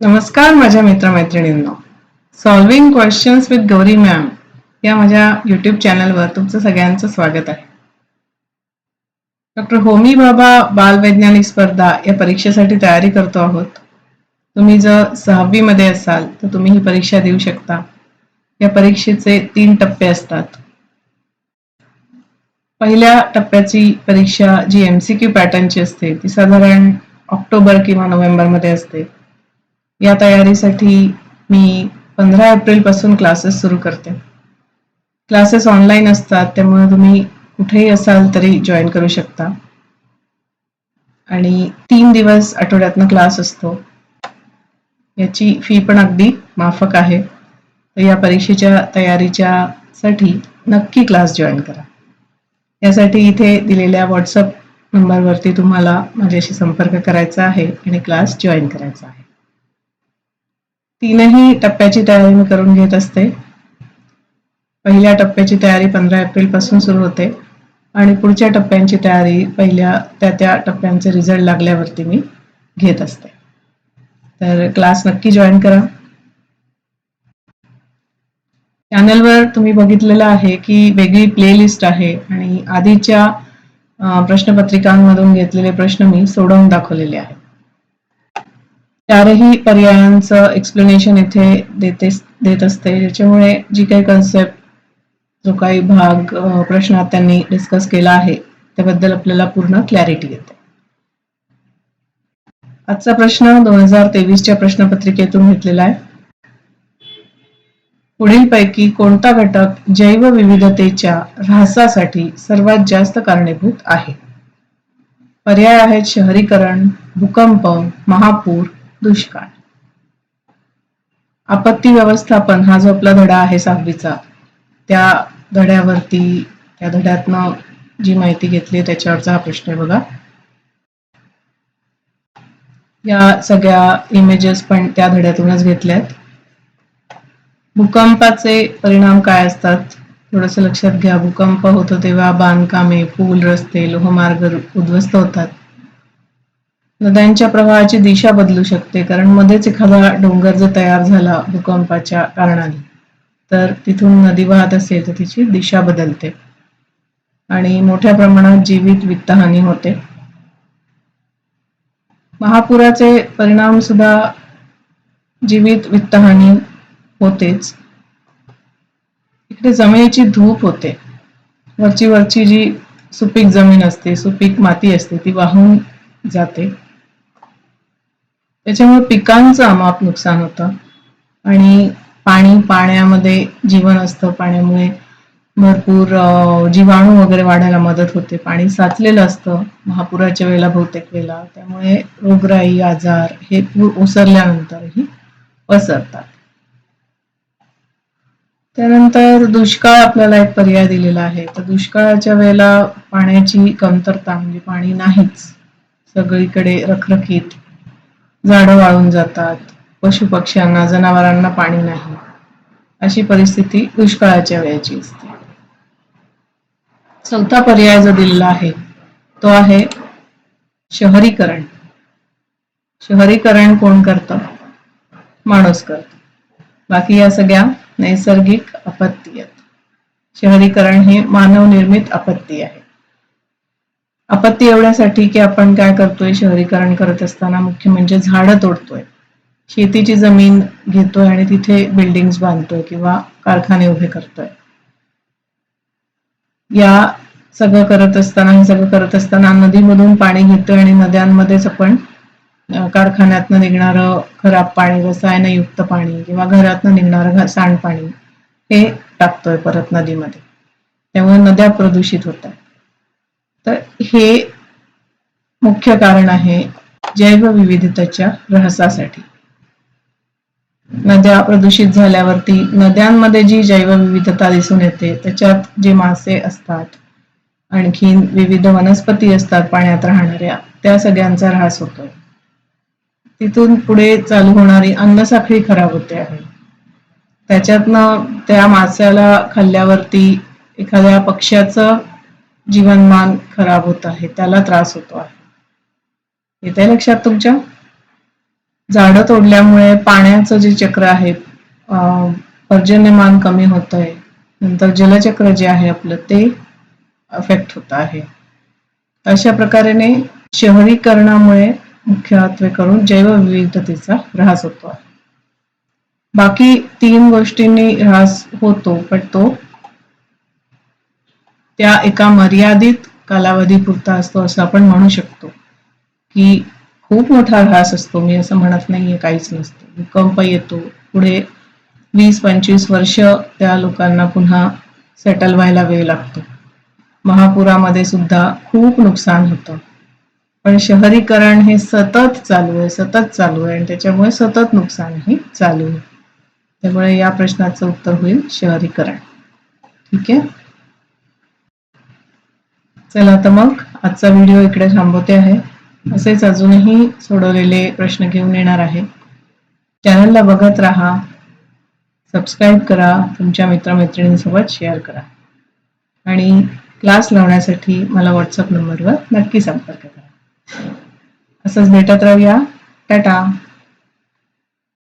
नमस्कार माझ्या मित्रमैत्रिणींनो. Solving questions with Gauri ma'am या माझ्या यूट्यूब चॅनलवर तुमचं सगळ्यांचं स्वागत आहे. डॉक्टर होमी भाभा बालवैज्ञानिक स्पर्धा या परीक्षेसाठी तयारी करतो आहोत. तुम्ही जर 6वी मध्ये असाल तर तुम्ही ही परीक्षा देऊ शकता. या परीक्षेचे 3 टप्पे असतात. पहिल्या टप्प्याची परीक्षा जी MCQ पॅटर्नची असते ती साधारण ऑक्टोबर किंवा नोव्हेंबर मध्ये असते. या तयारीसाठी मी 15 एप्रिल पासून क्लासेस सुरू करते. क्लासेस ऑनलाईन असतात, त्यामुळे तुम्ही कुठेही असाल तरी जॉईन करू शकता. आणि 3 दिवस आठवड्यातनं क्लास असतो. याची फी पण अगदी माफक आहे. तर या परीक्षेच्या तयारीच्या साठी नक्की क्लास जॉईन करा. यासाठी इथे दिलेल्या व्हॉट्सअप नंबरवरती तुम्हाला माझ्याशी संपर्क करायचा आहे आणि क्लास जॉईन करायचा आहे. 3ही टप्प्याची तयारी मी करून घेत असते. पहिल्या टप्प्याची तयारी 15 एप्रिल पासून सुरू होते आणि पुढच्या टप्प्यांची तयारी पहिल्या त्या टप्प्यांचे रिझल्ट लागल्यावरती मी घेत असते. तर क्लास नक्की जॉईन करा. चॅनलवर तुम्ही बघितलेलं आहे की वेगळी प्लेलिस्ट आहे आणि आधीच्या प्रश्नपत्रिकांमधून घेतलेले प्रश्न मी सोडवून दाखवलेले आहेत. 4ही पर्यायांचं एक्सप्लेनेशन इथे देत असते, ज्याच्यामुळे जी काही कन्सेप्ट जो काही भाग प्रश्नात त्यांनी डिस्कस केला आहे त्याबद्दल आपल्याला पूर्ण क्लॅरिटी येते. आजचा प्रश्न 2023च्या प्रश्नपत्रिकेतून घेतलेला आहे. पुढीलपैकी कोणता घटक जैवविविधतेच्या ऱ्हासासाठी सर्वात जास्त कारणीभूत आहे? पर्याय आहेत शहरीकरण, भूकंप, महापूर, दुष्काळ. आपत्ती व्यवस्थापन हा जो आपला धडा आहे 6वीचा, त्या धड्यातनं जी माहिती घेतली त्याच्यावरचा हा प्रश्न आहे बघा. या सगळ्या इमेजेस पण त्या धड्यातूनच घेतल्यात. भूकंपाचे परिणाम काय असतात थोडंसं लक्षात घ्या. भूकंप होतो तेव्हा बांधकामे, पूल, रस्ते, लोहमार्ग उद्ध्वस्त होतात. नद्यांच्या प्रवाहाची दिशा बदलू शकते, कारण मध्येच एखादा डोंगर जर तयार झाला भूकंपाच्या कारणाने तर तिथून नदी वाहत असेल तर तिची दिशा बदलते आणि मोठ्या प्रमाणात जीवित वित्तहानी होते. महापुराचे परिणाम सुद्धा जीवित वित्तहानी होतेच. इकडे जमिनीची धूप होते. वरची जी सुपीक जमीन असते, सुपीक माती असते ती वाहून जाते. त्याच्यामुळे पिकांचं अमाप नुकसान होतं आणि पाण्यामध्ये जीवन असतं. पाण्यामुळे भरपूर जीवाणू वगैरे वाढायला मदत होते. पाणी साचलेलं असतं महापुराच्या वेळेला बहुतेक वेळेला, त्यामुळे रोगराई, आजार हे पूर ओसरल्यानंतरही पसरतात. त्यानंतर दुष्काळ आपल्याला एक पर्याय दिलेला आहे. तर दुष्काळाच्या वेळेला पाण्याची कमतरता म्हणजे पाणी नाहीच, सगळीकडे रखरखीत, झाडं वाळून जातात, पशुपक्ष्यांना, जनावरांना पाणी नाही, अशी परिस्थिती दुष्काळाच्या वेळेची असते. चौथा पर्याय जो दिलेला आहे तो आहे शहरीकरण. शहरीकरण कोण करतं? माणूस करतो. बाकी या सगळ्या नैसर्गिक आपत्ती आहेत. शहरीकरण हे मानवनिर्मित आपत्ती आहे. आपत्ती एवढ्यासाठी की आपण काय करतोय शहरीकरण करत असताना, मुख्य म्हणजे झाडं तोडतोय, शेतीची जमीन घेतोय आणि तिथे बिल्डिंग्स बांधतोय किंवा कारखाने उभे करतोय. हे सगळं करत असताना नदीमधून पाणी घेतोय आणि नद्यांमध्येच आपण कारखान्यातनं निघणारं खराब पाणी, रसायनयुक्त पाणी किंवा घरातनं निघणारं सांडपाणी हे टाकतोय परत नदीमध्ये. त्यामुळे नद्या प्रदूषित होतात. तर हे मुख्य कारण आहे जैवविविधतेच्या ऱ्हासासाठी. नद्या प्रदूषित झाल्यावरती नद्यांमध्ये जी जैवविविधता दिसून येते त्याच्यात जे मासे असतात, आणखीन विविध वनस्पती असतात पाण्यात राहणाऱ्या, त्या सगळ्यांचा ऱ्हास होतोय. तिथून पुढे चालू होणारी अन्नसाखळी खराब होते आहे. त्याच्यातनं त्या माशाला खाल्ल्यावरती एखाद्या पक्ष्याचं जीवनमान खराब होत आहे, त्याला त्रास होतो आहे. येतंय लक्षात तुमच्या? झाडं तोडल्यामुळे पाण्याचं जे चक्र आहे, पर्जन्यमान कमी होत आहे, नंतर जलचक्र जे आहे आपलं ते अफेक्ट होत आहे. अशा प्रकारे शहरीकरणामुळे मुख्यत्वे करून जैवविविधतेचा ऱ्हास होतो आहे. बाकी 3 गोष्टींनी ऱ्हास होतो, पण तो त्या एका मर्यादित कालावधीपुरता असतो असं आपण म्हणू शकतो. की खूप मोठा ऱ्हास असतो, मी असं म्हणत नाहीये काहीच नसतं. भूकंप येतो, पुढे 20-25 वर्ष त्या लोकांना पुन्हा सेटल व्हायला वेळ लागतो. महापुरामध्ये सुद्धा खूप नुकसान होतं. पण शहरीकरण हे सतत चालू आहे आणि त्याच्यामुळे सतत नुकसानही चालू आहे. त्यामुळे या प्रश्नाचं उत्तर होईल शहरीकरण. ठीक आहे, चला तर मग आजचा व्हिडिओ इकडे थांबवते आहे. असेच अजूनही सोडवलेले प्रश्न घेऊन येणार आहे. चॅनलला बघत राहा, सबस्क्राईब करा, तुमच्या मित्रमैत्रिणींसोबत शेअर करा आणि क्लास लावण्यासाठी मला व्हॉट्सअप नंबरवर नक्की संपर्क करा. असंच भेटत राहूया. टाटा.